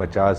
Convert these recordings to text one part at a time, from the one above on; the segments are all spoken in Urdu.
50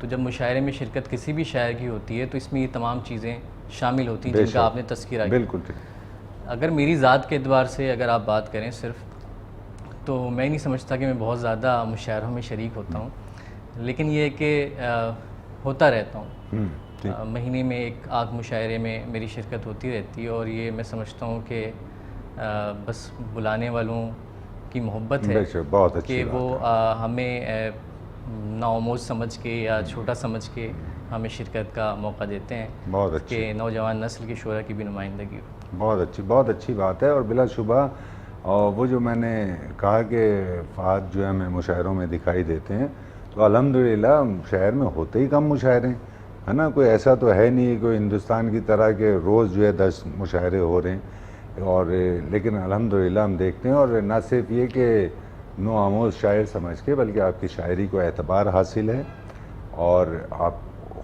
تو جب مشاعرے میں شرکت کسی بھی شاعر کی ہوتی ہے تو اس میں یہ تمام چیزیں شامل ہوتی ہیں جن کا آپ نے تذکرہ کیا. بالکل ٹھیک. اگر میری ذات کے اعتبار سے اگر آپ بات کریں صرف، تو میں نہیں سمجھتا کہ میں بہت زیادہ مشاعروں میں شریک ہوتا ہوں، لیکن یہ کہ ہوتا رہتا ہوں. مہینے میں 1 آدھ مشاعرے میں میری شرکت ہوتی رہتی ہے، اور یہ میں سمجھتا ہوں کہ بس بلانے والوں کی محبت ہے کہ وہ ہمیں ناآموز سمجھ کے یا چھوٹا سمجھ کے ہمیں شرکت کا موقع دیتے ہیں. بہت اچھی، کہ نوجوان نسل کی شعراء کی بھی نمائندگی ہو. بہت اچھی بات ہے. اور بلا شبہ وہ جو میں نے کہا کہ فہد جو ہے ہمیں مشاعروں میں دکھائی دیتے ہیں، تو الحمدللہ شہر میں ہوتے ہی کم مشاعرے ہیں، ہے نا. کوئی ایسا تو ہے نہیں کوئی ہندوستان کی طرح کہ روز جو ہے 10 مشاعرے ہو رہے ہیں. اور لیکن الحمدللہ ہم دیکھتے ہیں، اور نہ صرف یہ کہ نو آموز شاعر سمجھ کے، بلکہ آپ کی شاعری کو اعتبار حاصل ہے، اور آپ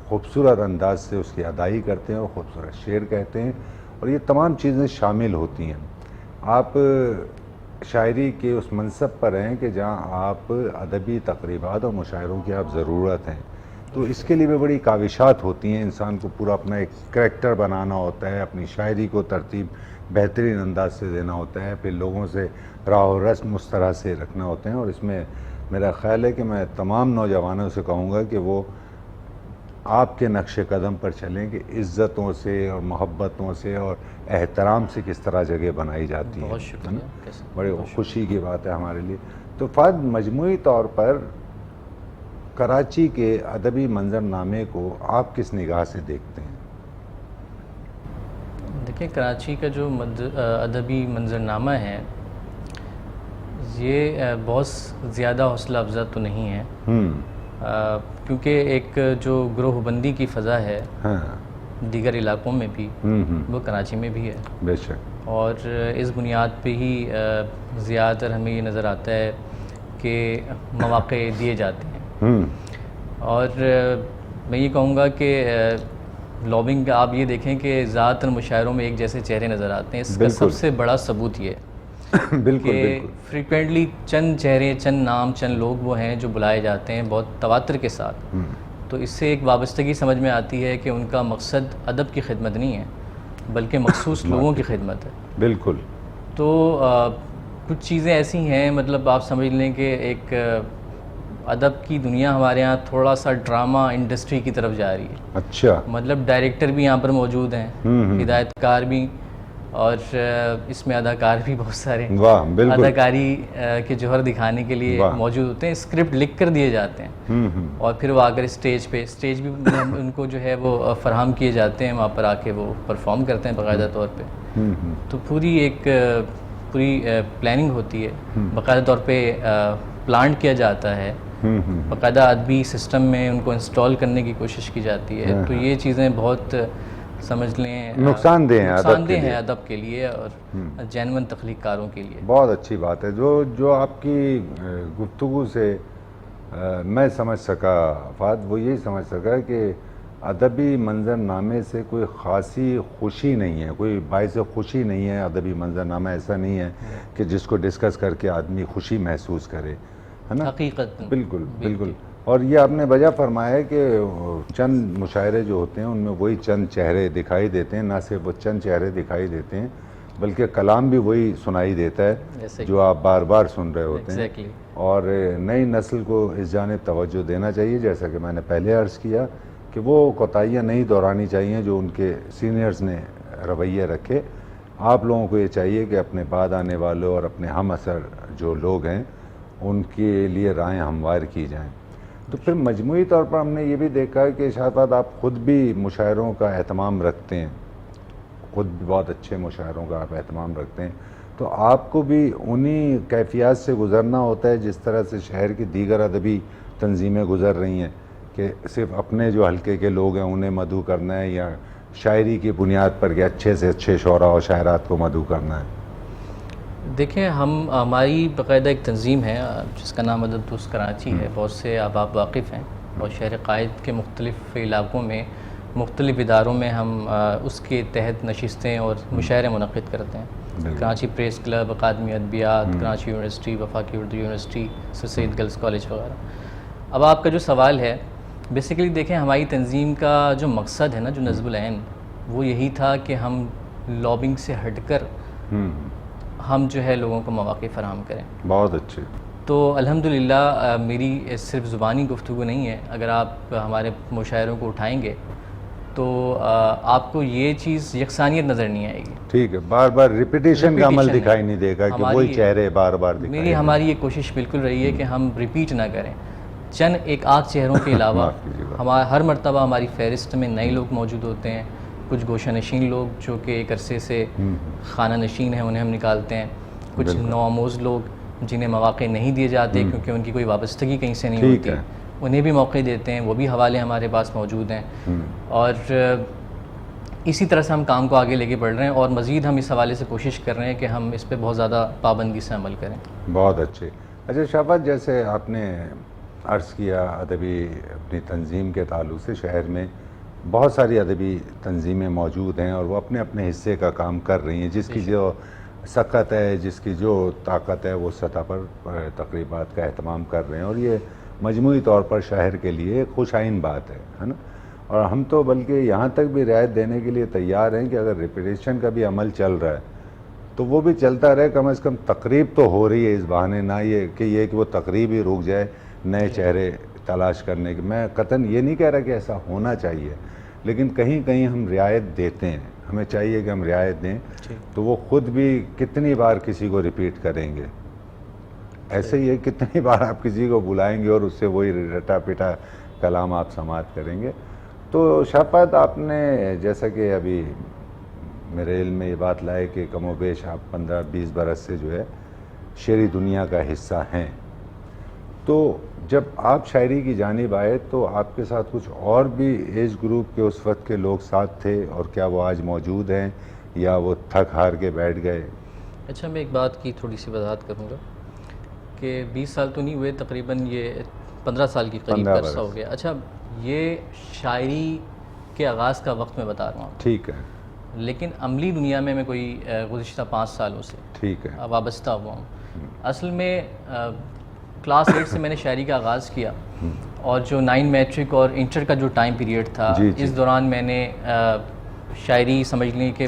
خوبصورت انداز سے اس کی ادائی کرتے ہیں اور خوبصورت شعر کہتے ہیں، اور یہ تمام چیزیں شامل ہوتی ہیں. آپ شاعری کے اس منصب پر ہیں کہ جہاں آپ ادبی تقریبات اور مشاعروں کی آپ ضرورت ہیں. تو اس کے لیے بھی بڑی کاوشات ہوتی ہیں. انسان کو پورا اپنا ایک کریکٹر بنانا ہوتا ہے، اپنی شاعری کو ترتیب بہترین انداز سے دینا ہوتا ہے، پھر لوگوں سے راہ و رسم اس طرح سے رکھنا ہوتے ہیں. اور اس میں میرا خیال ہے کہ میں تمام نوجوانوں سے کہوں گا کہ وہ آپ کے نقش قدم پر چلیں کہ عزتوں سے اور محبتوں سے اور احترام سے کس طرح جگہ بنائی جاتی ہے. بہت شکریہ. بڑے خوشی کی بات ہے ہمارے لیے. تو فہد، مجموعی طور پر کراچی کے ادبی منظرنامے کو آپ کس نگاہ سے دیکھتے ہیں؟ دیکھیں، کراچی کا جو ادبی منظرنامہ ہے یہ بہت زیادہ حوصلہ افزا تو نہیں ہے، کیونکہ ایک جو گروہ بندی کی فضا ہے دیگر علاقوں میں بھی، وہ کراچی میں بھی ہے. بے شک. اور اس بنیاد پہ ہی زیادہ تر ہمیں یہ نظر آتا ہے کہ مواقع دیے جاتے ہیں. اور میں یہ کہوں گا کہ لابنگ کا آپ یہ دیکھیں کہ زیادہ تر مشاعروں میں ایک جیسے چہرے نظر آتے ہیں. اس کا سب سے بڑا ثبوت یہ ہے کہ فریکوینٹلی چند چہرے، چند نام، چند لوگ وہ ہیں جو بلائے جاتے ہیں بہت تواتر کے ساتھ. تو اس سے ایک وابستگی سمجھ میں آتی ہے کہ ان کا مقصد ادب کی خدمت نہیں ہے بلکہ مخصوص لوگوں کی خدمت ہے. بالکل. تو کچھ چیزیں ایسی ہیں، مطلب آپ سمجھ لیں کہ ایک ادب کی دنیا ہمارے ہاں تھوڑا سا ڈرامہ انڈسٹری کی طرف جا رہی ہے. اچھا. مطلب ڈائریکٹر بھی یہاں پر موجود ہیں، ہدایت کار بھی، اور اس میں اداکار بھی بہت سارے اداکاری کے جوہر دکھانے کے لیے موجود ہوتے ہیں. اسکرپٹ لکھ کر دیے جاتے ہیں اور پھر وہ آ کر اسٹیج بھی ان کو جو ہے وہ فراہم کیے جاتے ہیں، وہاں پر آ کے وہ پرفارم کرتے ہیں باقاعدہ طور پہ. تو پوری پلاننگ ہوتی ہے، باقاعدہ طور پہ پلانٹ کیا جاتا ہے، باقاعدہ ادبی سسٹم میں ان کو انسٹال کرنے کی کوشش کی جاتی ہے. تو یہ چیزیں بہت سمجھ لیں نقصان دہ ہیں ادب کے لیے اور جینون تخلیق کاروں کے لیے. بہت اچھی بات ہے. جو آپ کی گفتگو سے میں سمجھ سکا فہد، وہ یہی سمجھ سکا کہ ادبی منظرنامے سے کوئی خاصی خوشی نہیں ہے، کوئی باعث خوشی نہیں ہے. ادبی منظرنامہ ایسا نہیں ہے کہ جس کو ڈسکس کر کے آدمی خوشی محسوس کرے، ہے نا. حقیقت. بالکل. اور یہ آپ نے وجہ فرمایا ہے کہ چند مشاعرے جو ہوتے ہیں ان میں وہی چند چہرے دکھائی دیتے ہیں. نہ صرف وہ چند چہرے دکھائی دیتے ہیں بلکہ کلام بھی وہی سنائی دیتا ہے جو آپ بار بار سن رہے ہوتے ہیں. اور نئی نسل کو اس جانب توجہ دینا چاہیے، جیسا کہ میں نے پہلے عرض کیا کہ وہ کوتاہیاں نہیں دہرانی چاہیے جو ان کے سینئرز نے رویہ رکھے. آپ لوگوں کو یہ چاہیے کہ اپنے بعد آنے والوں اور اپنے ہم اثر جو لوگ ہیں ان کے لیے راہیں ہموار کی جائیں. تو پھر مجموعی طور پر ہم نے یہ بھی دیکھا ہے کہ شاہد آپ خود بھی مشاعروں کا اہتمام رکھتے ہیں، خود بھی بہت اچھے مشاعروں کا آپ اہتمام رکھتے ہیں. تو آپ کو بھی انہی کیفیات سے گزرنا ہوتا ہے جس طرح سے شہر کی دیگر ادبی تنظیمیں گزر رہی ہیں، کہ صرف اپنے جو حلقے کے لوگ ہیں انہیں مدعو کرنا ہے، یا شاعری کی بنیاد پر کہ اچھے سے اچھے شعراء و شاعرات کو مدعو کرنا ہے؟ دیکھیں، ہماری باقاعدہ ایک تنظیم ہے جس کا نام ادب دوست کراچی ہے. بہت سے آپ واقف ہیں، اور شہر قائد کے مختلف علاقوں میں مختلف اداروں میں ہم اس کے تحت نشستیں اور مشاعرے منعقد کرتے ہیں. کراچی پریس کلب، اکادمی ادبیات، کراچی یونیورسٹی، وفاقی اردو یونیورسٹی، سر سید گرلز کالج وغیرہ. اب آپ کا جو سوال ہے بیسیکلی دیکھیں ہماری تنظیم کا جو مقصد ہے نا، جو نظم العین، وہ یہی تھا کہ ہم لابنگ سے ہٹ کر ہم جو ہے لوگوں کو مواقع فراہم کریں. بہت اچھے. تو الحمدللہ میری صرف زبانی گفتگو نہیں ہے، اگر آپ ہمارے مشاعروں کو اٹھائیں گے تو آپ کو یہ چیز یکسانیت نظر نہیں آئے گی. ٹھیک ہے، بار بار ریپیٹیشن کا عمل دکھائی نہیں دے گا کہ وہی چہرے بار بار دکھائیں. ہماری یہ کوشش بالکل رہی ہے کہ ہم ریپیٹ نہ کریں. چند ایک آدھ چہروں کے علاوہ ہر مرتبہ ہماری فہرست میں نئے لوگ موجود ہوتے ہیں. کچھ گوشہ نشین لوگ جو کہ ایک عرصے سے خانہ نشین ہیں انہیں ہم نکالتے ہیں. کچھ نوآموز لوگ جنہیں مواقع نہیں دیے جاتے کیونکہ ان کی کوئی وابستگی کہیں سے نہیں ہوتی، انہیں بھی موقع دیتے ہیں. وہ بھی حوالے ہمارے پاس موجود ہیں. اور اسی طرح سے ہم کام کو آگے لے کے بڑھ رہے ہیں اور مزید ہم اس حوالے سے کوشش کر رہے ہیں کہ ہم اس پہ بہت زیادہ پابندی سے عمل کریں. بہت اچھے. اچھا شفاعت، جیسے آپ نے عرض کیا ادبی اپنی تنظیم کے تعلق سے، شہر میں بہت ساری ادبی تنظیمیں موجود ہیں اور وہ اپنے اپنے حصے کا کام کر رہی ہیں. جس کی جو سکت ہے، جس کی جو طاقت ہے، وہ سطح پر تقریبات کا اہتمام کر رہے ہیں اور یہ مجموعی طور پر شہر کے لیے خوش آئین بات ہے نا. اور ہم تو بلکہ یہاں تک بھی رعایت دینے کے لیے تیار ہیں کہ اگر ریپیٹیشن کا بھی عمل چل رہا ہے تو وہ بھی چلتا رہے. کم از کم تقریب تو ہو رہی ہے اس بہانے، نہ یہ کہ وہ تقریب ہی رک جائے نئے چہرے تلاش کرنے کے. میں قطعاً یہ نہیں کہہ رہا کہ ایسا ہونا چاہیے، لیکن کہیں کہیں ہم رعایت دیتے ہیں. ہمیں چاہیے کہ ہم رعایت دیں تو وہ خود بھی کتنی بار کسی کو ریپیٹ کریں گے. ایسے ہی ہے، کتنی بار آپ کسی کو بلائیں گے اور اس سے وہی رٹا پیٹا کلام آپ سماعت کریں گے. تو شفاعت، آپ نے جیسا کہ ابھی میرے علم میں یہ بات لائے کہ کم و بیش آپ 15-20 برس سے جو ہے شعری دنیا کا حصہ ہیں، تو جب آپ شاعری کی جانب آئے تو آپ کے ساتھ کچھ اور بھی ایج گروپ کے اس وقت کے لوگ ساتھ تھے، اور کیا وہ آج موجود ہیں یا وہ تھک ہار کے بیٹھ گئے؟ اچھا، میں ایک بات کی تھوڑی سی وضاحت کروں گا کہ 20 سال تو نہیں ہوئے، تقریباً یہ 15 سال کی قریب عرصہ ہو گیا. اچھا، یہ شاعری کے آغاز کا وقت میں بتا رہا ہوں. ٹھیک ہے. لیکن عملی دنیا میں کوئی گزشتہ 5 سالوں سے ٹھیک ہے وابستہ ہوا ہوں. اصل میں کلاس 8 سے میں نے شاعری کا آغاز کیا، اور جو 9 میٹرک اور انٹر کا جو ٹائم پیریڈ تھا، اس دوران میں نے شاعری سمجھ لیں کہ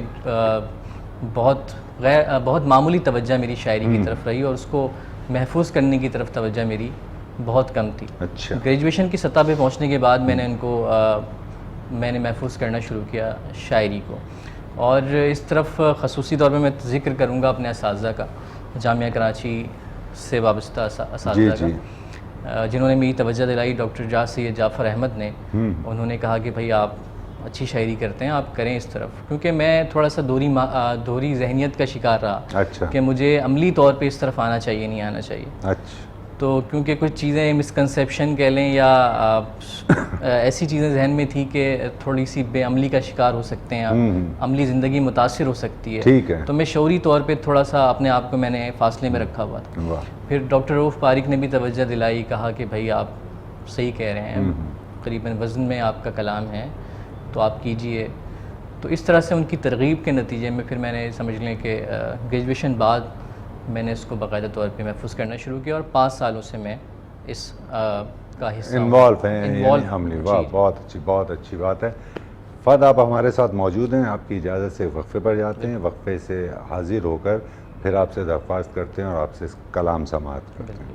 بہت معمولی توجہ میری شاعری کی طرف رہی اور اس کو محفوظ کرنے کی طرف توجہ میری بہت کم تھی. اچھا. گریجویشن کی سطح پہ پہنچنے کے بعد میں نے محفوظ کرنا شروع کیا شاعری کو. اور اس طرف خصوصی طور پہ میں ذکر کروں گا اپنے اساتذہ کا، جامعہ کراچی سے وابستہ اساتذہ کا، جنہوں نے میری توجہ دلائی. ڈاکٹر سید جعفر احمد نے، انہوں نے کہا کہ بھائی آپ اچھی شاعری کرتے ہیں، آپ کریں اس طرف. کیونکہ میں تھوڑا سا دوہری ذہنیت کا شکار رہا. اچھا. کہ مجھے عملی طور پہ اس طرف آنا چاہیے، نہیں آنا چاہیے. اچھا. تو کیونکہ کچھ چیزیں مسکنسیپشن کہہ لیں یا ایسی چیزیں ذہن میں تھی کہ تھوڑی سی بے عملی کا شکار ہو سکتے ہیں، عملی زندگی متاثر ہو سکتی ہے. ٹھیک ہے. تو میں شعوری طور پہ تھوڑا سا اپنے آپ کو میں نے فاصلے میں رکھا ہوا تھا. پھر ڈاکٹر رؤف پاریک نے بھی توجہ دلائی، کہا کہ بھائی آپ صحیح کہہ رہے ہیں، قریباً وزن میں آپ کا کلام ہے تو آپ کیجئے. تو اس طرح سے ان کی ترغیب کے نتیجے میں پھر میں نے سمجھ لیں کہ گریجویشن بعد میں نے اس کو باقاعدہ طور پہ محفوظ کرنا شروع کیا، اور 5 سالوں سے میں اس کا حصہ انوالو ہیں. عملی. واہ، بہت اچھی بات ہے. فہد، آپ ہمارے ساتھ موجود ہیں. آپ کی اجازت سے وقفے پر جاتے ہیں، وقفے سے حاضر ہو کر پھر آپ سے درخواست کرتے ہیں اور آپ سے کلام سماعت کرتے ہیں.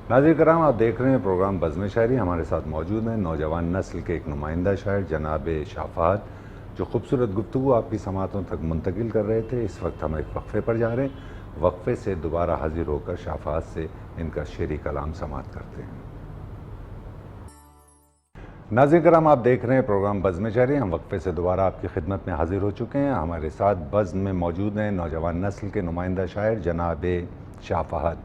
ناظرین کرام، آپ دیکھ رہے ہیں پروگرام بزم شاعری. ہمارے ساتھ موجود ہیں نوجوان نسل کے ایک نمائندہ شاعر جناب شفاعت، جو خوبصورت گفتگو آپ کی سماعتوں تک منتقل کر رہے تھے. اس وقت ہم ایک وقفے پر جا رہے ہیں. وقفے سے دوبارہ حاضر ہو کر شفاعت سے ان کا شعری کلام سماعت کرتے ہیں. ناظرین کرام، آپ دیکھ رہے ہیں پروگرام بزم شاعری. ہم وقفے سے دوبارہ آپ کی خدمت میں حاضر ہو چکے ہیں. ہمارے ساتھ بزم میں موجود ہیں نوجوان نسل کے نمائندہ شاعر جناب شفاعت،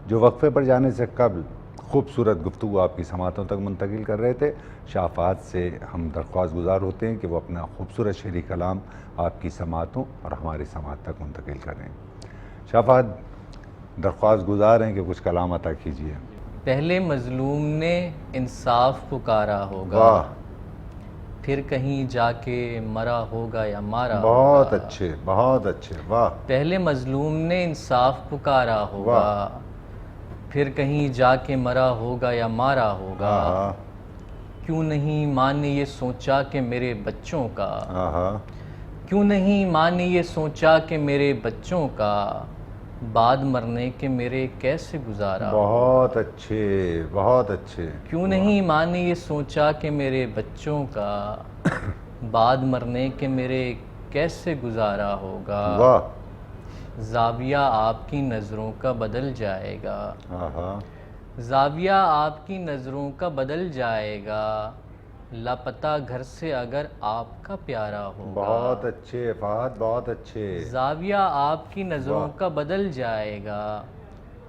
جو وقفے پر جانے سے قبل خوبصورت گفتگو آپ کی سماعتوں تک منتقل کر رہے تھے. شفاعت سے ہم درخواست گزار ہوتے ہیں کہ وہ اپنا خوبصورت شعری کلام آپ کی سماعتوں اور ہماری سماعت تک منتقل کریں. شفاعت، درخواست گزار ہیں کہ کچھ کلام عطا کیجیے. پہلے مظلوم نے انصاف پکارا ہوگا، پھر کہیں جا کے مرا ہوگا یا مارا ہوگا. بہت اچھے، بہت اچھے. واہ. پہلے مظلوم نے انصاف پکارا ہوگا، پھر کہیں جا کے مرا ہوگا یا مارا ہوگا. کیوں نہیں ماں نے یہ سوچا کہ میرے بچوں کا، آہا کیوں نہیں ماں نے یہ سوچا کہ میرے بچوں کا بعد مرنے کے میرے کیسے گزارا، بہت اچھے بہت اچھے. کیوں نہیں ماں نے یہ سوچا کہ میرے بچوں کا بعد مرنے کے میرے کیسے گزارا ہوگا، واہ. زاویہ آپ کی نظروں کا بدل جائے گا، آہا زاویہ آپ کی نظروں کا بدل جائے گا، لاپتہ گھر سے اگر آپ کا پیارا ہوگا، بہت اچھے فہد بہت اچھے. زاویہ آپ کی نظروں کا بدل جائے گا،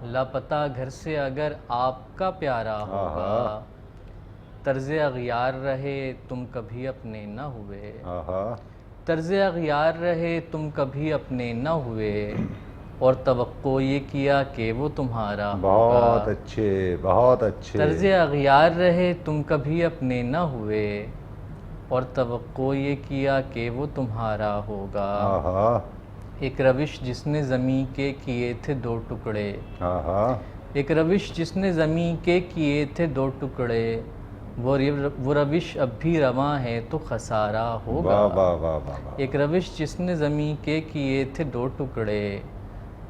لاپتہ گھر سے اگر آپ کا پیارا ہوگا، طرز اغیار رہے تم کبھی اپنے نہ ہوئے، آہا طرز اغیار رہے تم کبھی اپنے نہ ہوئے، اور توقع یہ کیا کہ وہ تمہارا ہوگا، بہت اچھے بہت اچھے. طرز اغیار رہے تم کبھی اپنے نہ ہوئے، اور توقع یہ کیا کہ وہ تمہارا ہوگا، آہا ایک روش جس نے زمیں کے کیے تھے دو ٹکڑے، آہا ایک روش جس نے زمیں کے کیے تھے دو ٹکڑے، وہ روش اب بھی رواں ہے تو خسارہ ہوگا، واہ واہ واہ واہ واہ. ایک روش جس نے زمیں کے کیے تھے دو ٹکڑے،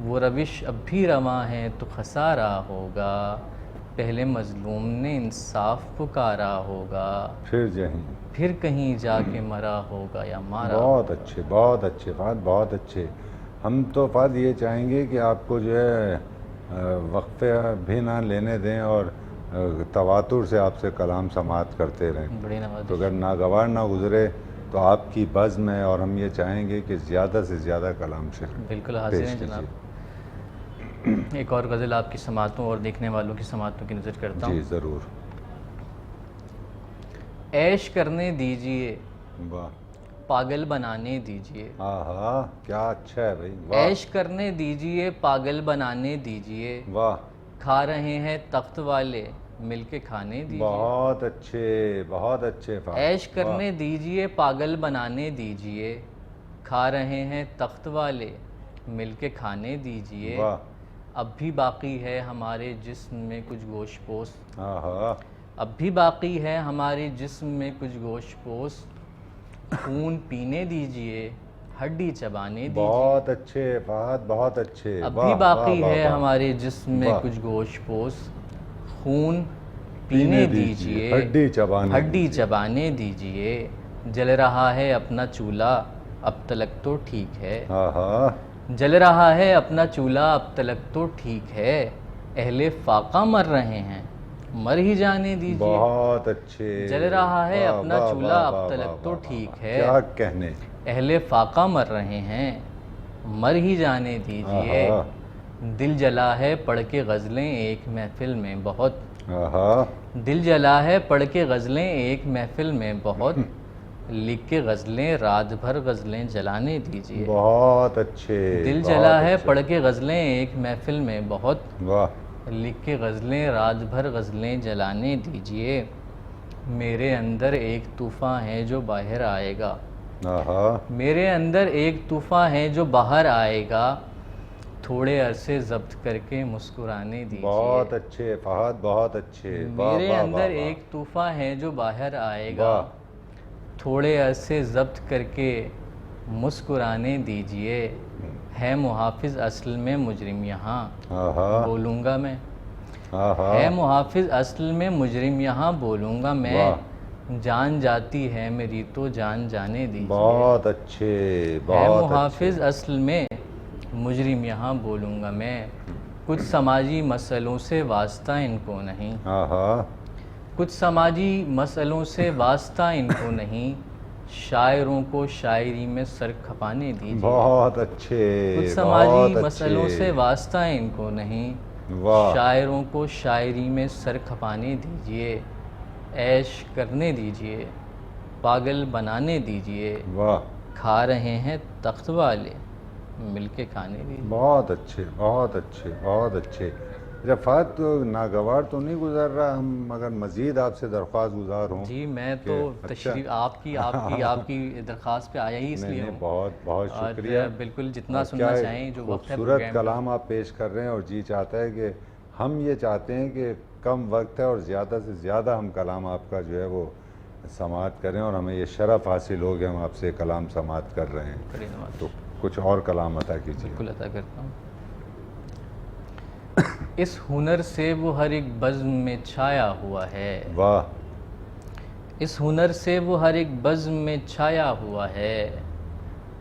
وہ روش اب بھی رواں ہے تو خسارہ ہوگا، پہلے مظلوم نے انصاف پکارا ہوگا، پھر کہیں جا کے مرا ہوگا یا مارا بہت اچھے بہت اچھے فہد بہت اچھے. ہم تو فہد یہ چاہیں گے کہ آپ کو جو ہے وقفے بھی نہ لینے دیں اور تواتر سے آپ سے کلام سماعت کرتے رہیں. بڑی نوازش. تو اگر ناگوار نہ گزرے تو آپ کی بزم ہے اور ہم یہ چاہیں گے کہ زیادہ سے زیادہ کلام سے بالکل حاضر ہیں جناب. ایک اور غزل آپ کی سماعتوں اور دیکھنے والوں کی سماعتوں کی نظر کرتا ہوں. جی ضرور. عیش کرنے دیجئے واہ پاگل بنانے دیجئے، آہا کیا اچھا ہے بھائی. واہ عیش کرنے دیجئے پاگل بنانے دیجئے، واہ کھا رہے ہیں تخت والے مل کے کھانے دیجئے، بہت اچھے بہت اچھے فہد. عیش کرنے دیجئے پاگل بنانے دیجئے، کھا رہے ہیں تخت والے مل کے کھانے دیجئے، واہ اب بھی باقی ہے ہمارے جسم میں کچھ گوشت پوست، آہا اب بھی باقی ہے ہمارے جسم میں کچھ گوشت پوست، خون پینے دیجئے ہڈی چبانے دیجئے، بہت اچھے فہد بہت اچھے. اب واہ بھی واہ باقی واہ ہے واہ. ہمارے جسم میں واہ. کچھ گوشت پوست، خون پینے دیجئے ہڈی چبانے ہڈی چبانے دیجئے، جل رہا ہے اپنا چولہا اب تلک تو ٹھیک ہے، آہا جل رہا ہے اپنا چولہا اب تلک تو ٹھیک ہے، اہل فاقہ مر رہے ہیں مر ہی جانے دیجئے، بہت اچھے. جل رہا ہے واہ اپنا واہ چولہا واہ اب واہ تلک واہ تو واہ ٹھیک واہ. ہے، کیا کہنے. اہل فاقہ مر رہے ہیں مر ہی جانے دیجئے، آہا دل جلا ہے پڑھ کے غزلیں ایک محفل میں بہت، آہا دل جلا ہے پڑھ کے غزلیں ایک محفل میں بہت، لکھ کے غزلیں رات بھر غزلیں جلانے دیجئے، بہت اچھے. دل بہت جلا ہے اچھے. پڑھ کے غزلیں ایک محفل میں بہت، واہ لکھ کے غزلیں رات بھر غزلیں جلانے دیجئے، میرے اندر ایک طوفان ہے جو باہر آئے گا، آہا میرے اندر ایک طوفان ہے جو باہر آئے گا، تھوڑے عرصے ضبط کر کے مسکرانے دیجئے، بہت اچھے فہد بہت اچھے. واہ میرے واہ اندر واہ. ایک طوفان ہے جو باہر آئے گا، واہ. تھوڑے عرصے ضبط کر کے مسکرانے دیجئے، ہے محافظ اصل میں مجرم یہاں آہا بولوں گا میں، آہا ہے محافظ اصل میں مجرم یہاں بولوں گا میں، واہ. جان جاتی ہے میری تو جان جانے دیجئے، بہت اچھے ہے بہت محافظ اصل میں مجرم یہاں بولوں گا میں، کچھ سماجی مسئلوں سے واسطہ ان کو نہیں، آہا کچھ سماجی مسئلوں سے واسطہ ان کو نہیں، شاعروں کو شاعری میں سر کھپانے دیجئے، بہت اچھے کچھ بہت سماجی اچھے. مسئلوں سے واسطہ ان کو نہیں، واہ شاعروں کو شاعری میں سر کھپانے دیجئے، عیش کرنے دیجئے پاگل بنانے دیجئے، واہ. کھا رہے ہیں تخت والے مل کے کھانے دیجئے. بہت اچھے بہت اچھے بہت اچھے. فہد تو ناگوار تو نہیں گزر رہا، ہم مگر مزید آپ سے درخواست گزار ہوں. جی میں تو تشریف آپ کی درخواست پہ آیا ہی اس لیے نہیں ہوں، بہت بہت اور شکریہ. بالکل جتنا اور سننا کیا چاہیں جو وقت ہے خوبصورت پروگرام کا. کلام آپ پیش کر رہے ہیں، اور جی چاہتا ہے کہ ہم یہ چاہتے ہیں کہ کم وقت ہے اور زیادہ سے زیادہ ہم کلام آپ کا جو ہے وہ سماعت کریں، اور ہمیں یہ شرف حاصل ہو کہ ہم آپ سے کلام سماعت کر رہے ہیں، بڑی نواز تو کچھ اور کلام عطا کیجیے۔ بالکل عطا کرتا ہوں۔ اس ہنر سے وہ ہر ایک بزم میں چھایا ہوا ہے، واہ، اس ہنر سے وہ ہر ایک بزم میں چھایا ہوا ہے،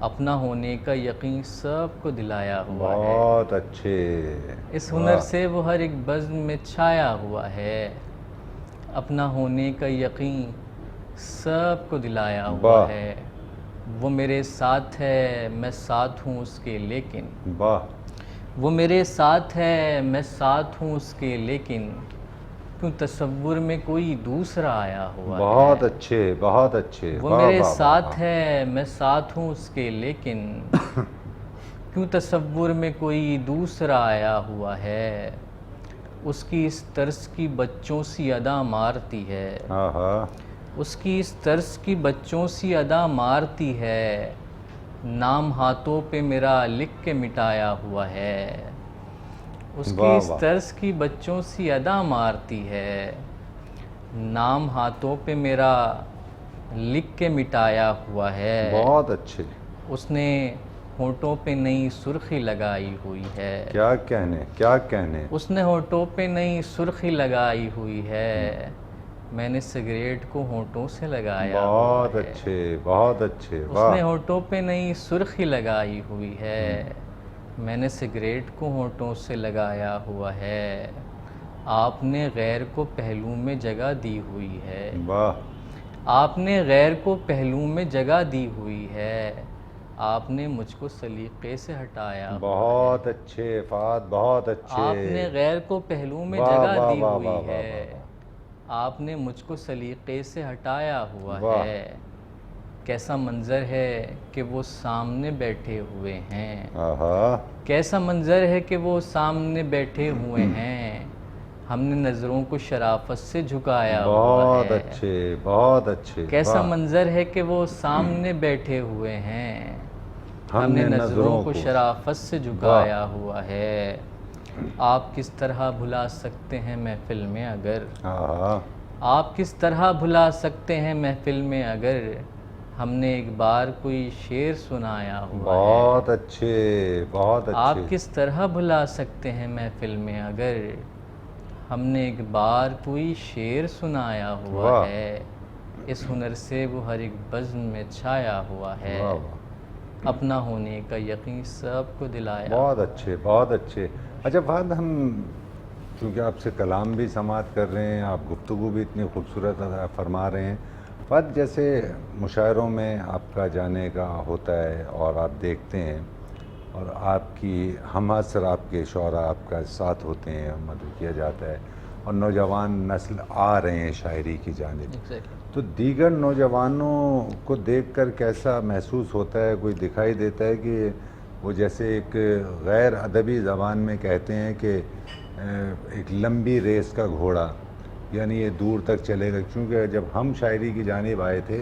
اپنا ہونے کا یقین سب کو دلایا ہوا ہے۔ بہت اچھے، اس ہنر سے وہ ہر ایک بزم میں چھایا ہوا ہے، اپنا ہونے کا یقین سب کو دلایا ہوا واہ ہے۔ وہ میرے ساتھ ہے میں ساتھ ہوں اس کے لیکن، واہ، وہ میرے ساتھ ہے میں ساتھ ہوں اس کے لیکن، کیوں تصور میں کوئی دوسرا آیا ہوا ہے۔ بہت اچھے، بہت اچھے، وہ واہ میرے واہ واہ ساتھ واہ۔ ہے میں ساتھ ہوں اس کے لیکن، کیوں تصور میں کوئی دوسرا آیا ہوا ہے۔ اس کی اس طرز کی بچوں سی ادا مارتی ہے، ہاں ہاں، اس کی اس طرز کی بچوں سی ادا مارتی ہے، نام ہاتھوں پہ میرا لکھ کے مٹایا ہوا ہے۔ اس کی واہ اس واہ، طرز کی بچوں سی ادا مارتی ہے، نام ہاتھوں پہ میرا لکھ کے مٹایا ہوا ہے۔ بہت اچھے، اس نے ہونٹوں پہ نئی سرخی لگائی ہوئی ہے، کیا کہنے، کیا کہنے، اس نے ہونٹوں پہ نئی سرخی لگائی ہوئی ہے، میں نے سگریٹ کو ہونٹوں سے لگایا ہوا بہت ہے۔ اچھے، بہت اچھے، اس واہ، نے ہونٹوں پہ نئی سرخی لگائی ہوئی ہے، میں نے سگریٹ کو ہونٹوں سے لگایا ہوا ہے، آپ نے غیر کو پہلو میں جگہ دی ہوئی ہے، واہ، آپ نے غیر کو پہلو میں جگہ دی ہوئی ہے، آپ نے مجھ کو سلیقے سے ہٹایا ہوا ہے۔ بہت اچھے فہد، بہت اچھے، آپ نے غیر کو پہلو میں واہ جگہ واہ دی واہ ہوئی واہ واہ ہے، آپ نے مجھ کو سلیقے سے ہٹایا ہوا واہ، ہے، کیسا منظر ہے کہ وہ سامنے بیٹھے ہوئے ہیں، آہا، کیسا منظر ہے کہ وہ سامنے بیٹھے ہوئے ہیں، ہم نے نظروں کو شرافت سے جھکایا ہوا بہت ہے۔ اچھے، بہت اچھے، کیسا واہ، منظر ہے کہ وہ سامنے بیٹھے ہوئے ہیں، ہم نے نظروں کو شرافت سے جھکایا ہوا ہے، آپ کس طرح بھلا سکتے ہیں محفل میں اگر، آہا، آپ کس طرح بھلا سکتے ہیں محفل میں اگر، ہم نے ایک بار کوئی شعر سنایا ہوا ہے، بہت اچھے، بہت آپ اچھے، کس طرح بھلا سکتے ہیں محفل میں اگر، ہم نے ایک بار کوئی شعر سنایا ہوا واہ، ہے، اس ہنر سے وہ ہر ایک بزم میں چھایا ہوا ہے، واہ واہ، اپنا ہونے کا یقین سب کو دلایا بہت ہوا اچھے، بہت اچھے۔ اچھا فہد، ہم چونکہ آپ سے کلام بھی سماعت کر رہے ہیں، آپ گفتگو بھی اتنی خوبصورت فرما رہے ہیں، فہد جیسے مشاعروں میں آپ کا جانے کا ہوتا ہے اور آپ دیکھتے ہیں، اور آپ کی ہم عصر آپ کے شعراء آپ کا ساتھ ہوتے ہیں، مدعو کیا جاتا ہے، اور نوجوان نسل آ رہے ہیں شاعری کی جانب، Exactly. تو دیگر نوجوانوں کو دیکھ کر کیسا محسوس ہوتا ہے؟ کوئی دکھائی دیتا ہے کہ وہ جیسے ایک غیر ادبی زبان میں کہتے ہیں کہ ایک لمبی ریس کا گھوڑا، یعنی یہ دور تک چلے گا، کیونکہ جب ہم شاعری کی جانب آئے تھے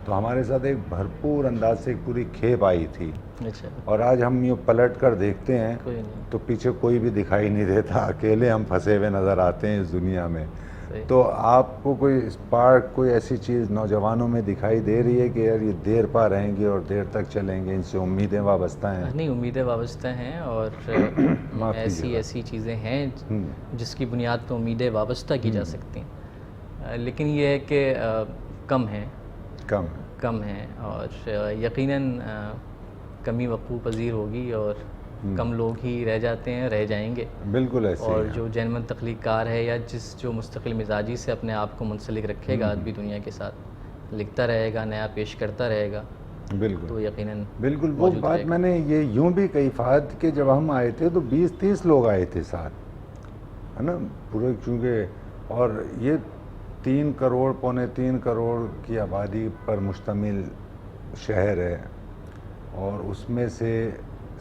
تو ہمارے ساتھ ایک بھرپور انداز سے ایک پوری کھیپ آئی تھی، اچھا، اور آج ہم یوں پلٹ کر دیکھتے ہیں کوئی نہیں، تو پیچھے کوئی بھی دکھائی نہیں دیتا، اکیلے ہم پھنسے ہوئے نظر آتے ہیں اس دنیا میں۔ صحیح۔ تو آپ کو کوئی اسپارک، کوئی ایسی چیز نوجوانوں میں دکھائی دے رہی ہے کہ یار یہ دیر پا رہیں گے اور دیر تک چلیں گے، ان سے امیدیں وابستہ ہیں؟ نہیں، امیدیں وابستہ ہیں، اور معاف کیجیے گا۔ ایسی چیزیں ہیں جس کی بنیاد پہ امیدیں وابستہ کی جا سکتی ہیں، لیکن یہ ہے کہ کم ہیں، کم ہیں، اور یقیناً کمی وقوع پذیر ہوگی، اور کم لوگ ہی رہ جاتے ہیں، رہ جائیں گے، بالکل ایسے اور ہی ہے۔ جو جینون تخلیق کار ہے یا جو مستقل مزاجی سے اپنے آپ کو منسلک رکھے گا ادبی دنیا کے ساتھ، لکھتا رہے گا، نیا پیش کرتا رہے گا، بالکل تو یقیناً بالکل، وہ موجود بات رہے گا۔ میں نے یہ یوں بھی کہی فہد کہ جب ہم آئے تھے تو 20-30 لوگ آئے تھے ساتھ، ہے نا، پورے، چونکہ اور یہ 3 کروڑ، پونے 3 کروڑ کی آبادی پر مشتمل شہر ہے، اور اس میں سے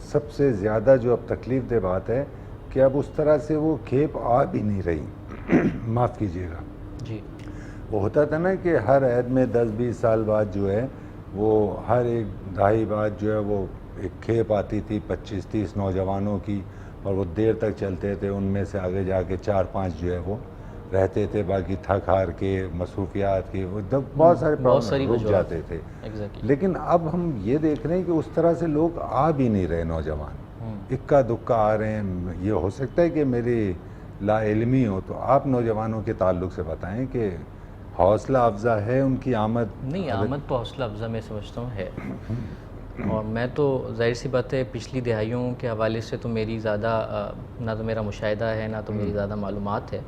سب سے زیادہ جو اب تکلیف دہ بات ہے کہ اب اس طرح سے وہ کھیپ آ بھی نہیں رہی، معاف کیجیے گا۔ جی، وہ ہوتا تھا نا کہ ہر عید میں 10-20 سال بعد جو ہے وہ ہر ایک دہائی بعد جو ہے وہ ایک کھیپ آتی تھی 25-30 نوجوانوں کی، اور وہ دیر تک چلتے تھے، ان میں سے آگے جا کے 4-5 جو ہے وہ رہتے تھے، باقی تھک ہار کے مصروفیات کے بہت سارے پرابلم رک جاتے تھے. لیکن اب ہم یہ دیکھ رہے ہیں کہ اس طرح سے لوگ آ بھی نہیں رہے نوجوان، اکا دکا آ رہے ہیں. یہ ہو سکتا ہے کہ میری لا علمی ہو، تو آپ نوجوانوں کے تعلق سے بتائیں کہ حوصلہ افزا ہے ان کی آمد؟ نہیں، آمد تو حوصلہ افزا میں سمجھتا ہوں ہے. اور میں تو ظاہر سی بات ہے پچھلی دہائیوں کے حوالے سے تو میری زیادہ نہ تو میرا مشاہدہ ہے نہ تو میری زیادہ معلومات ہے،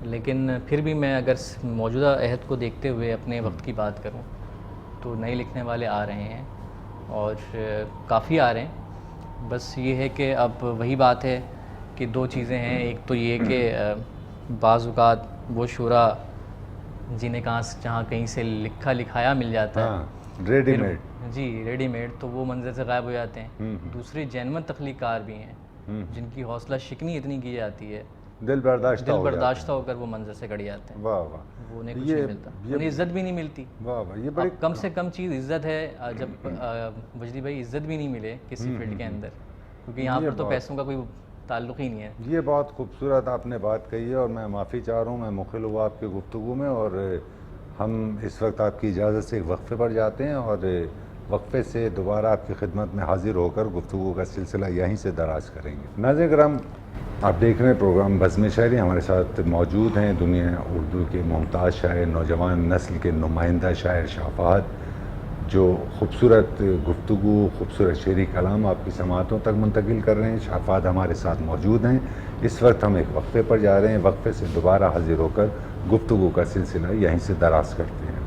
لیکن پھر بھی میں اگر موجودہ عہد کو دیکھتے ہوئے اپنے وقت کی بات کروں تو نئے لکھنے والے آ رہے ہیں اور کافی آ رہے ہیں. بس یہ ہے کہ اب وہی بات ہے کہ دو چیزیں ہیں. ایک تو یہ کہ بعض اوقات وہ شعرا جنہیں جہاں کہیں سے لکھا لکھایا مل جاتا ہے، ریڈی میڈ، جی ریڈی میڈ، تو وہ منظر سے غائب ہو جاتے ہیں. دوسرے جینون تخلیقار بھی ہیں جن کی حوصلہ شکنی اتنی کی جاتی ہے، دل برداشتہ ہو کر وہ منظر سے کٹ جاتے ہیں. واہ واہ، وہ انہیں کچھ نہیں ملتا، انہیں عزت بھی نہیں ملتی. واہ واہ، یہ بڑی کم سے کم چیز عزت ہے. جب وجدی بھائی عزت بھی نہیں ملے کسی فیلڈ کے اندر، کیونکہ یہاں پر تو پیسوں کا کوئی تعلق ہی نہیں ہے. یہ بہت خوبصورت آپ نے بات کہی ہے اور میں معافی چاہ رہا ہوں، میں مخل ہوا آپ کی گفتگو میں. اور ہم اس وقت آپ کی اجازت سے ایک وقفے پر جاتے ہیں اور وقفے سے دوبارہ آپ کی خدمت میں حاضر ہو کر گفتگو کا سلسلہ یہیں سے دراز کریں گے. ناظرین کرام، آپ دیکھ رہے ہیں پروگرام بزم شاعری. ہمارے ساتھ موجود ہیں دنیا اردو کے ممتاز شاعر، نوجوان نسل کے نمائندہ شاعر شاہ فہد، جو خوبصورت گفتگو، خوبصورت شعری کلام آپ کی سماعتوں تک منتقل کر رہے ہیں. شاہ فہد ہمارے ساتھ موجود ہیں. اس وقت ہم ایک وقفے پر جا رہے ہیں، وقفے سے دوبارہ حاضر ہو کر گفتگو کا سلسلہ یہیں سے دراز کرتے ہیں.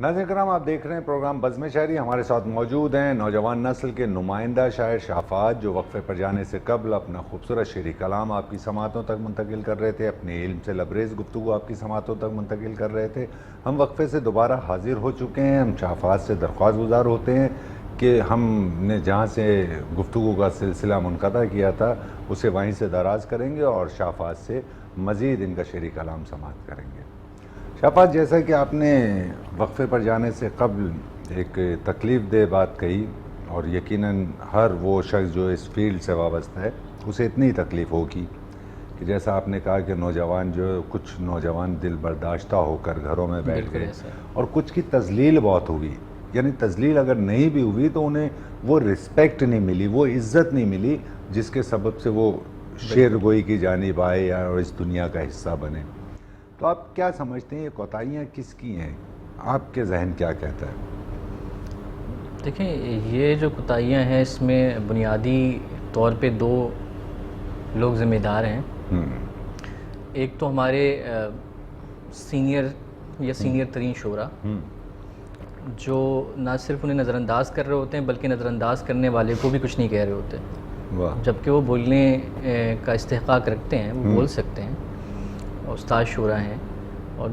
ناظرین کرام، آپ دیکھ رہے ہیں پروگرام بزم شاعری. ہمارے ساتھ موجود ہیں نوجوان نسل کے نمائندہ شاعر شاہ فہد، جو وقفے پر جانے سے قبل اپنا خوبصورت شعری کلام آپ کی سماعتوں تک منتقل کر رہے تھے، اپنے علم سے لبریز گفتگو آپ کی سماعتوں تک منتقل کر رہے تھے. ہم وقفے سے دوبارہ حاضر ہو چکے ہیں. ہم شاہ فہد سے درخواست گزار ہوتے ہیں کہ ہم نے جہاں سے گفتگو کا سلسلہ منقطع کیا تھا اسے وہیں سے دراز کریں گے اور شاہ فہد سے مزید ان کا شعری کلام سماعت کریں گے. شاہ فہد، جیسا کہ آپ نے وقفے پر جانے سے قبل ایک تکلیف دہ بات کہی، اور یقیناً ہر وہ شخص جو اس فیلڈ سے وابستہ ہے اسے اتنی تکلیف ہوگی کہ جیسا آپ نے کہا کہ نوجوان جو کچھ نوجوان دل برداشتہ ہو کر گھروں میں بیٹھ گئے اور کچھ کی تذلیل بہت ہوئی. یعنی تذلیل اگر نہیں بھی ہوئی تو انہیں وہ رسپیکٹ نہیں ملی، وہ عزت نہیں ملی جس کے سبب سے وہ شعر گوئی کی جانب آئے یا اس دنیا کا حصہ بنے. تو آپ کیا سمجھتے ہیں یہ کوتاہیاں کس کی ہیں؟ آپ کے ذہن کیا کہتا ہے؟ دیکھیں، یہ جو کوتاہیاں ہیں اس میں بنیادی طور پہ دو لوگ ذمہ دار ہیں. ایک تو ہمارے سینئر یا سینئر ترین شعراء، جو نہ صرف انہیں نظر انداز کر رہے ہوتے ہیں بلکہ نظر انداز کرنے والے کو بھی کچھ نہیں کہہ رہے ہوتے، جبکہ وہ بولنے کا استحقاق رکھتے ہیں، وہ بول سکتے ہیں. استاد شعراء ہیں. اور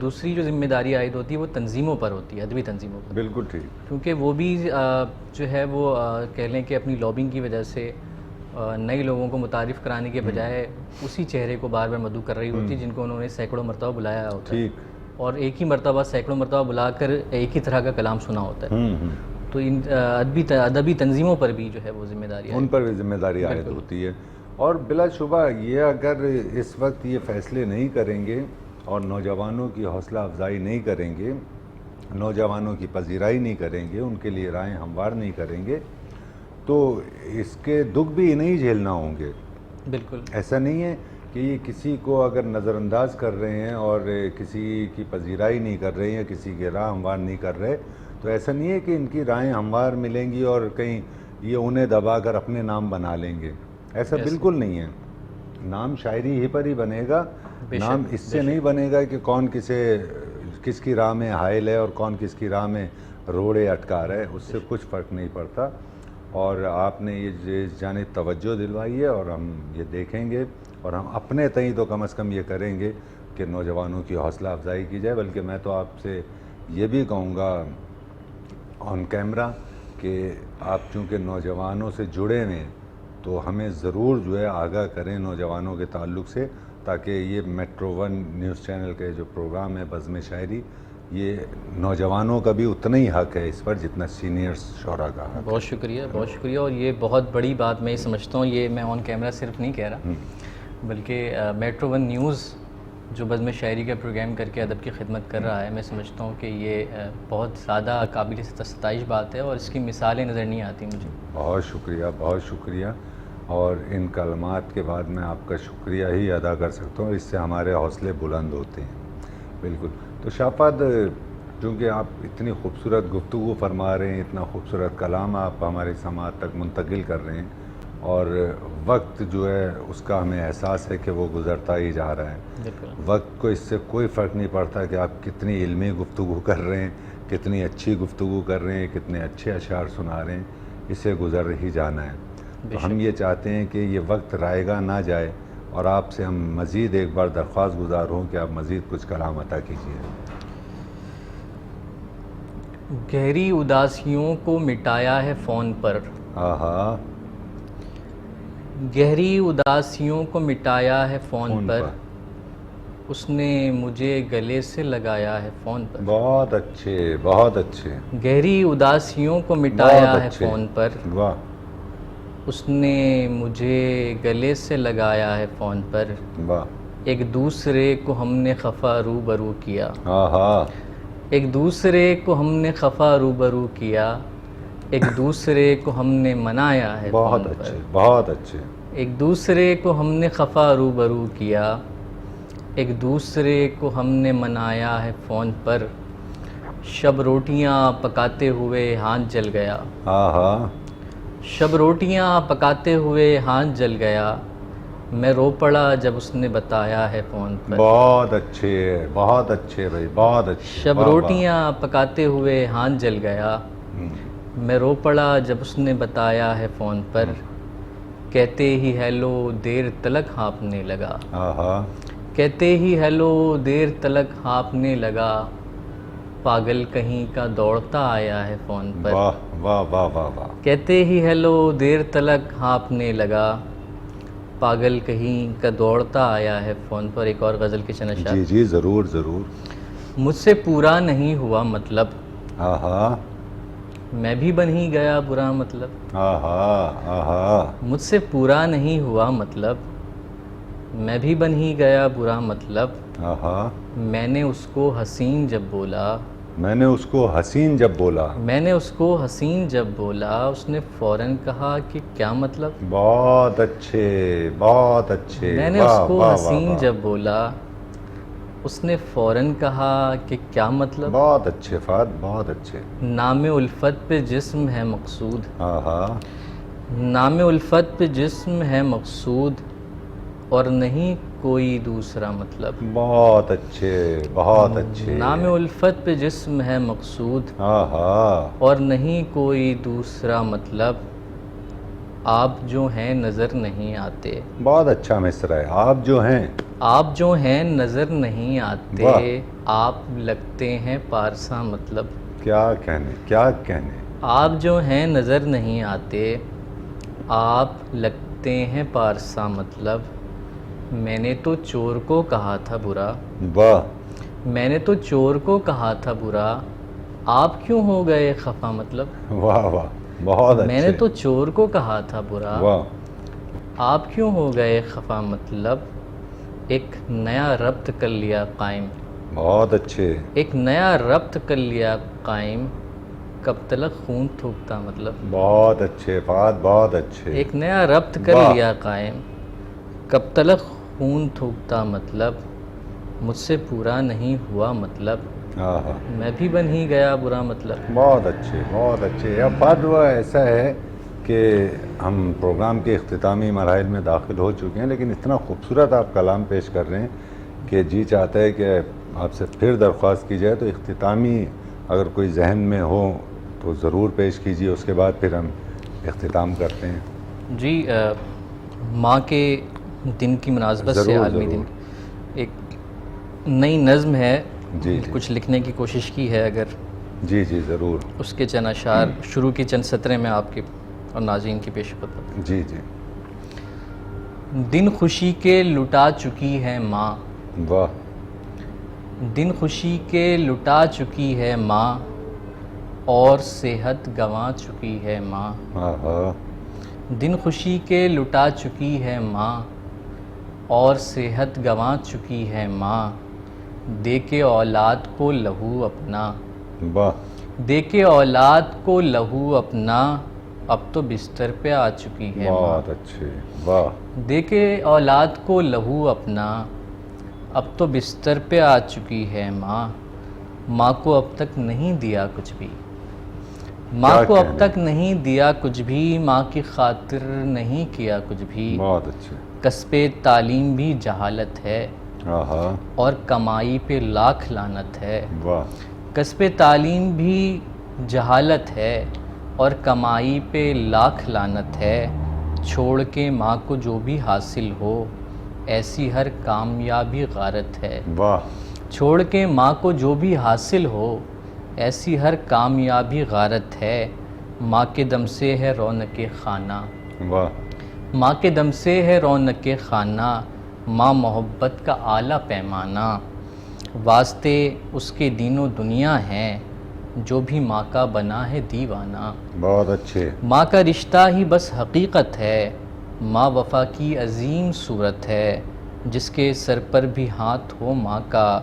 دوسری جو ذمہ داری عائد ہوتی ہے وہ تنظیموں پر ہوتی ہے، ادبی تنظیموں پر. بالکل ٹھیک. کیونکہ وہ بھی جو ہے وہ کہہ لیں کہ اپنی لابنگ کی وجہ سے نئے لوگوں کو متعارف کرانے کے بجائے اسی چہرے کو بار بار مدعو کر رہی ہوتی ہے جن کو انہوں نے سینکڑوں مرتبہ بلایا ہوتا ہے، اور ایک ہی مرتبہ سینکڑوں مرتبہ بلا کر ایک ہی طرح کا کلام سنا ہوتا ہے. تو ان ادبی تنظیموں پر بھی جو ہے وہ ذمہ داری ان پر بھی ذمہ داری عائد ہوتی ہے. اور بلا شبہ یہ اگر اس وقت یہ فیصلے نہیں کریں گے اور نوجوانوں کی حوصلہ افزائی نہیں کریں گے، نوجوانوں کی پذیرائی نہیں کریں گے، ان کے لیے رائیں ہموار نہیں کریں گے، تو اس کے دکھ بھی انہیں جھیلنا ہوں گے. بالکل ایسا نہیں ہے کہ یہ کسی کو اگر نظر انداز کر رہے ہیں اور کسی کی پذیرائی نہیں کر رہے ہیں یا کسی کی راہ ہموار نہیں کر رہے، تو ایسا نہیں ہے کہ ان کی رائیں ہموار ملیں گی اور کہیں یہ انہیں دبا کر اپنے نام بنا لیں گے. ایسا بالکل نہیں ہے. نام شاعری ہی پر ہی بنے گا، نام اس سے نہیں بنے گا کہ کون کس کی راہ میں حائل ہے اور کون کس کی راہ میں روڑے اٹکا رہا ہے، اس سے کچھ فرق نہیں پڑتا. اور آپ نے یہ جانب توجہ دلوائی ہے اور ہم یہ دیکھیں گے اور ہم اپنے تئیں تو کم از کم یہ کریں گے کہ نوجوانوں کی حوصلہ افزائی کی جائے. بلکہ میں تو آپ سے یہ بھی کہوں گا آن کیمرہ کہ آپ چونکہ نوجوانوں سے جڑے ہوئے ہیں تو ہمیں ضرور جو ہے آگاہ کریں نوجوانوں کے تعلق سے، تاکہ یہ میٹرو 1 نیوز چینل کے جو پروگرام ہے بزم شاعری، یہ نوجوانوں کا بھی اتنا ہی حق ہے اس پر جتنا سینئر شعراء کا حق. بہت شکریہ، بہت شکریہ. اور یہ بہت بڑی بات میں یہ سمجھتا ہوں، یہ میں آن کیمرہ صرف نہیں کہہ رہا، بلکہ میٹرو ون نیوز جو بزم شاعری کا پروگرام کر کے ادب کی خدمت کر رہا ہے، میں سمجھتا ہوں کہ یہ بہت زیادہ قابل ستائش بات ہے، اور اس کی مثالیں نظر نہیں آتی مجھے. بہت شکریہ، بہت شکریہ. اور ان کلمات کے بعد میں آپ کا شکریہ ہی ادا کر سکتا ہوں، اس سے ہمارے حوصلے بلند ہوتے ہیں. بالکل. تو شافعت، چونکہ آپ اتنی خوبصورت گفتگو فرما رہے ہیں، اتنا خوبصورت کلام آپ ہماری سماعت تک منتقل کر رہے ہیں، اور وقت جو ہے اس کا ہمیں احساس ہے کہ وہ گزرتا ہی جا رہا ہے. بالکل. وقت کو اس سے کوئی فرق نہیں پڑتا کہ آپ کتنی علمی گفتگو کر رہے ہیں، کتنی اچھی گفتگو کر رہے ہیں، کتنے اچھے اشعار سنا رہے ہیں، اسے گزر ہی جانا ہے. تو ہم یہ چاہتے ہیں کہ یہ وقت رائے گا نہ جائے، اور آپ سے ہم مزید ایک بار درخواست گزار ہوں کہ آپ مزید کچھ کلام عطا کیجیے. گہری اداسیوں کو مٹایا ہے فون پر، آہا. گہری اداسیوں کو مٹایا ہے فون پر، اس نے مجھے گلے سے لگایا ہے فون پر. بہت اچھے، بہت اچھے. گہری اداسیوں کو مٹایا بہت ہے اچھے. فون پر، واہ. اس نے مجھے گلے سے لگایا ہے فون پر. واہ. ایک دوسرے کو ہم نے خفا روبرو کیا، آہا. ایک دوسرے کو ہم نے خفا روبرو کیا، ایک دوسرے کو ہم نے منایا ہے بہت فون پر. اچھے، بہت اچھے. ایک دوسرے کو ہم نے خفا روبرو کیا، ایک دوسرے کو ہم نے منایا ہے فون پر. شب روٹیاں پکاتے ہوئے ہاتھ جل گیا، آہا. شب روٹیاں پکاتے ہوئے ہاتھ جل گیا، میں رو پڑا جب اس نے بتایا ہے فون پر. بہت اچھے، بہت اچھے بھائی، بہت اچھے. شب واہ واہ. روٹیاں پکاتے ہوئے ہاتھ جل گیا، میں رو پڑا جب اس نے بتایا ہے فون پر. کہتے ہی ہیلو دیر تلک ہانپنے لگا، آہا. کہتے ہی ہیلو دیر تلک ہانپنے لگا، پاگل کہیں کا دوڑتا آیا ہے فون پر. واہ واہ واہ واہ واہ. کہتے ہی ہیلو دیر تلک ہانپنے لگا، پاگل کہیں کا دوڑتا آیا ہے فون پر. ایک اور غزل کے چند اشعار. جی جی، ضرور ضرور. مجھ سے پورا نہیں ہوا مطلب، آہا. میں بھی بن ہی گیا برا مطلب. آہا. آہا. مجھ سے پورا نہیں ہوا مطلب، میں بھی بن ہی گیا برا مطلب. آہا. میں نے اس کو حسین جب بولا، میں نے اس کو حسین جب بولا. میں نے اس کو حسین جب بولا، اس نے فوراً کہا کہ کیا مطلب. بہت اچھے، بہت اچھے. میں نے اس کو حسین جب بولا، اس نے فوراً کہا کہ کیا مطلب. بہت اچھے فہد، بہت اچھے. نام الفت پہ جسم ہے مقصود، آہا. نام الفت پہ جسم ہے مقصود، اور نہیں کوئی دوسرا مطلب. بہت اچھے، بہت اچھے. نام الفت پہ جسم ہے مقصود، آہا. اور نہیں کوئی دوسرا مطلب. آپ جو ہیں نظر نہیں آتے، بہت اچھا مصرع ہے. آپ جو ہیں، آپ جو ہیں نظر نہیں آتے، واہ. آپ لگتے ہیں پارسا مطلب. کیا کہنے، کیا کہنے. آپ جو ہیں نظر نہیں آتے، آپ لگتے ہیں پارسا مطلب. میں نے تو چور کو کہا تھا برا، واہ. میں نے تو چور کو کہا تھا برا، آپ کیوں ہو گئے خفا مطلب. واہ واہ. بہت اچھے. میں نے تو چور کو کہا تھا برا، واہ. آپ کیوں ہو گئے خفا مطلب. ایک نیا ربط کر لیا قائم، بہت اچھے. ایک نیا ربط کر لیا قائم، کب تلک خون تھوکتا مطلب. بہت اچھے فہد، بہت اچھے. ایک نیا ربط کر واہ. لیا قائم، کب تلک خون تھوکتا مطلب. مجھ سے پورا نہیں ہوا مطلب، آہا. میں بھی بن ہی گیا برا مطلب. بہت اچھے، بہت اچھے. اب بات وہ ایسا ہے کہ ہم پروگرام کے اختتامی مراحل میں داخل ہو چکے ہیں، لیکن اتنا خوبصورت آپ کلام پیش کر رہے ہیں کہ جی چاہتا ہے کہ آپ سے پھر درخواست کی جائے تو اختتامی اگر کوئی ذہن میں ہو تو ضرور پیش کیجیے، اس کے بعد پھر ہم اختتام کرتے ہیں. جی، ماں کے دن کی مناسبت سے، ضرور، عالمی ضرور. دن، ایک نئی نظم ہے، جی جی. کچھ لکھنے کی کوشش کی ہے. اگر جی جی ضرور. اس کے چند اشعار شروع کی چند سطریں میں آپ کے اور ناظرین کی پیش خدمت. جی جی. دن خوشی کے لٹا چکی ہے ماں، واہ. دن خوشی کے لٹا چکی ہے ماں اور صحت گنوا چکی ہے ماں. آہا. دن خوشی کے لٹا چکی ہے ماں اور صحت گنوا چکی ہے ماں. دے کے اولاد کو لہو اپنا، واہ. دے کے اولاد کو لہو اپنا، اب تو بستر پہ آ چکی ہے ماں. بہت اچھے. واہ. دے کے اولاد کو لہو اپنا، اب تو بستر پہ آ چکی ہے ماں. ماں کو اب تک نہیں دیا کچھ بھی، ماں کو اب تک نہیں دیا کچھ بھی، ماں کی خاطر نہیں کیا کچھ بھی. بہت اچھے. کسب تعلیم بھی جہالت ہے آہا. اور کمائی پہ لاکھ لعنت ہے. واہ. کسب تعلیم بھی جہالت ہے اور کمائی پہ لاکھ لعنت ہے. چھوڑ کے ماں کو جو بھی حاصل ہو ایسی ہر کامیابی غارت ہے. واہ. چھوڑ کے ماں کو جو بھی حاصل ہو ایسی ہر کامیابی غارت ہے. ماں کے دم سے ہے رونق خانہ، واہ. ماں کے دم سے ہے رونق خانہ. ماں محبت کا اعلیٰ پیمانہ، واسطے اس کے دین و دنیا ہیں جو بھی ماں کا بنا ہے دیوانہ. بہت اچھے. ماں کا رشتہ ہی بس حقیقت ہے، ماں وفا کی عظیم صورت ہے. جس کے سر پر بھی ہاتھ ہو ماں کا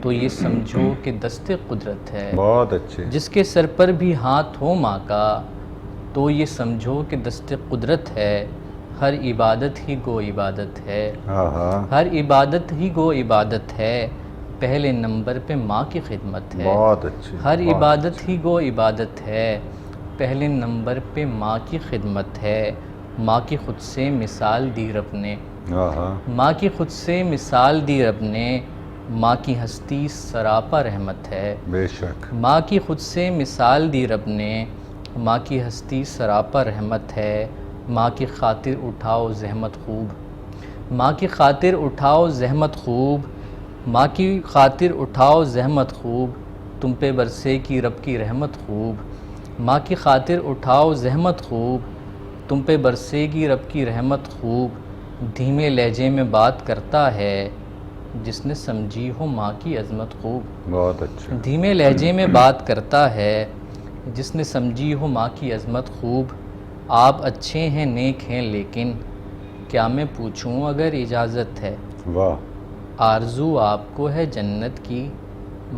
تو یہ سمجھو کہ دست قدرت ہے. بہت اچھے. جس کے سر پر بھی ہاتھ ہو ماں کا تو یہ سمجھو کہ دست قدرت ہے. ہر عبادت ہی گو عبادت ہے، آہا. ہر عبادت ہی گو عبادت ہے. پہلے نمبر پہ ماں کی خدمت ہے. بہت اچھے. ہر عبادت ہی گو عبادت ہے. پہلے نمبر پہ ماں کی خدمت ہے. ماں کی خود سے مثال دی رب نے، آہا. ماں کی خود سے مثال دی رب نے. ماں کی ہستی سراپا رحمت ہے. بے شک. ماں کی خود سے مثال دی رب نے. ماں کی ہستی سراپا رحمت ہے. ماں کی خاطر اٹھاؤ زحمت خوب، ماں کی خاطر اٹھاؤ زحمت خوب. ماں کی خاطر اٹھاؤ زحمت خوب، تم پہ برسے کی رب کی رحمت خوب. ماں کی خاطر اٹھاؤ زحمت خوب، تم پہ برسے گی رب کی رحمت خوب. دھیمے لہجے میں بات کرتا ہے جس نے سمجھی ہو ماں کی عظمت خوب. بہت اچھے. دھیمے لہجے میں بات کرتا ہے جس نے سمجھی ہو ماں کی عظمت خوب. آپ اچھے ہیں نیک ہیں لیکن کیا میں پوچھوں اگر اجازت ہے. واہ. آرزو آپ کو ہے جنت کی،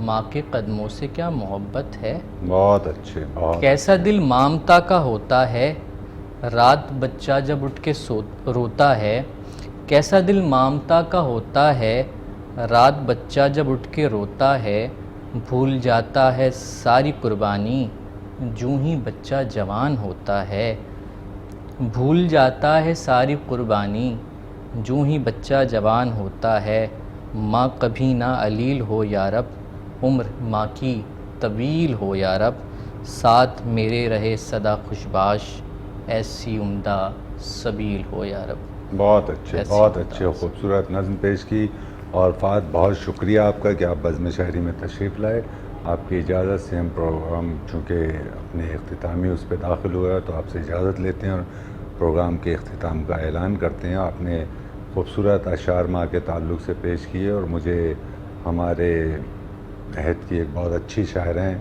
ماں کے قدموں سے کیا محبت ہے. بہت اچھے. بہت. کیسا دل مامتا کا ہوتا ہے رات بچہ جب اٹھ کے روتا ہے. کیسا دل مامتا کا ہوتا ہے رات بچہ جب اٹھ کے روتا ہے. بھول جاتا ہے ساری قربانی جوں ہی بچہ جوان ہوتا ہے. بھول جاتا ہے ساری قربانی جوں ہی بچہ جوان ہوتا ہے. ماں کبھی نہ علیل ہو یا رب، عمر ماں کی طویل ہو یا رب. ساتھ میرے رہے صدا خوشباش، ایسی عمدہ سبیل ہو یا رب. بہت اچھے. ایسی بہت عمدہ اچھے. خوبصورت نظم پیش کی. اور فہد بہت شکریہ آپ کا کہ آپ بزم شاعری میں تشریف لائے. آپ کی اجازت سے ہم پروگرام چونکہ اپنے اختتامی اس پہ داخل ہوا تو آپ سے اجازت لیتے ہیں اور پروگرام کے اختتام کا اعلان کرتے ہیں. آپ نے خوبصورت اشعار ماں کے تعلق سے پیش کیے اور مجھے ہمارے عہد کی ایک بہت اچھی شاعر ہیں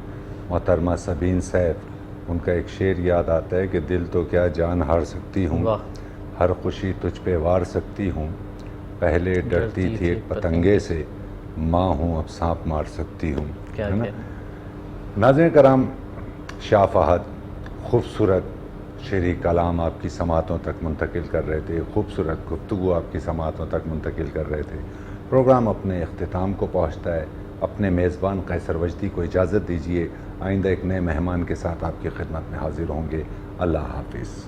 محترمہ سبین سیف، ان کا ایک شعر یاد آتا ہے کہ دل تو کیا جان ہار سکتی ہوں، واہ. ہر خوشی تجھ پہ وار سکتی ہوں. پہلے ڈرتی تھی ایک پتنگے سے، ماں ہوں اب سانپ مار سکتی ہوں. کیا ہے نا؟ کہہ ناظرین کرام، شاہ فہد خوبصورت شعری کلام آپ کی سماعتوں تک منتقل کر رہے تھے، خوبصورت گفتگو آپ کی سماعتوں تک منتقل کر رہے تھے. پروگرام اپنے اختتام کو پہنچتا ہے. اپنے میزبان قیصر وجدی کو اجازت دیجیے. آئندہ ایک نئے مہمان کے ساتھ آپ کی خدمت میں حاضر ہوں گے. اللہ حافظ.